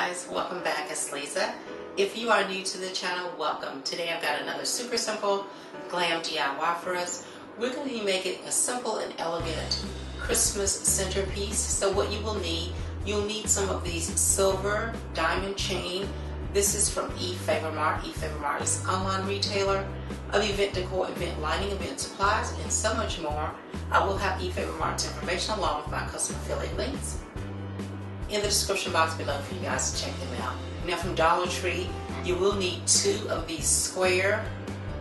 guys, welcome back. It's Lisa. If you are new to the channel, welcome. Today I've got another super simple glam DIY for us. We're going to be making a simple and elegant Christmas centerpiece. So what you will need, you'll need some of these silver diamond chain. This is from Efavormart. Efavormart is an online retailer of event decor, event lighting, event supplies, and so much more. I will have Efavormart's information along with my custom affiliate links in the description box below for you guys to check them out. Now from Dollar Tree, you will need 2 of these square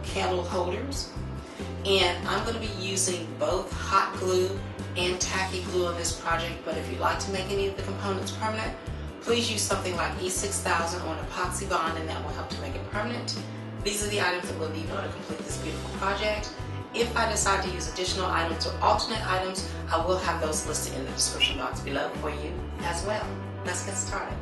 candle holders. And I'm going to be using both hot glue and tacky glue on this project, but if you'd like to make any of the components permanent, please use something like E6000 or an epoxy bond, and that will help to make it permanent. These are the items that we'll need in order to complete this beautiful project. If I decide to use additional items or alternate items, I will have those listed in the description box below for you as well. Let's get started.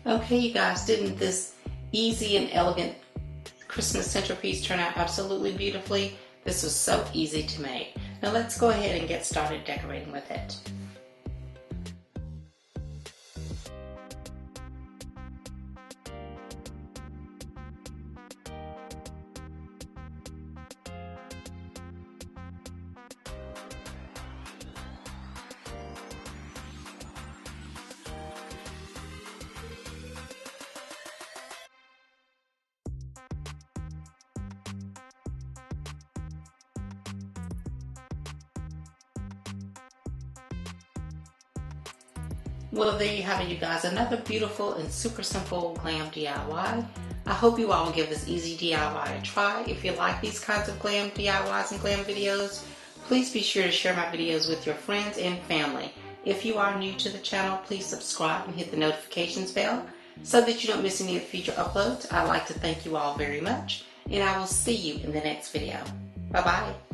Okay, you guys, didn't this easy and elegant Christmas centerpiece turn out absolutely beautifully? This was so easy to make. Now let's go ahead and get started decorating with it. Well, there you have it, you guys. Another beautiful and super simple glam DIY. I hope you all give this easy DIY a try. If you like these kinds of glam DIYs and glam videos, please be sure to share my videos with your friends and family. If you are new to the channel, please subscribe and hit the notifications bell so that you don't miss any of the future uploads. I'd like to thank you all very much, and I will see you in the next video. Bye-bye.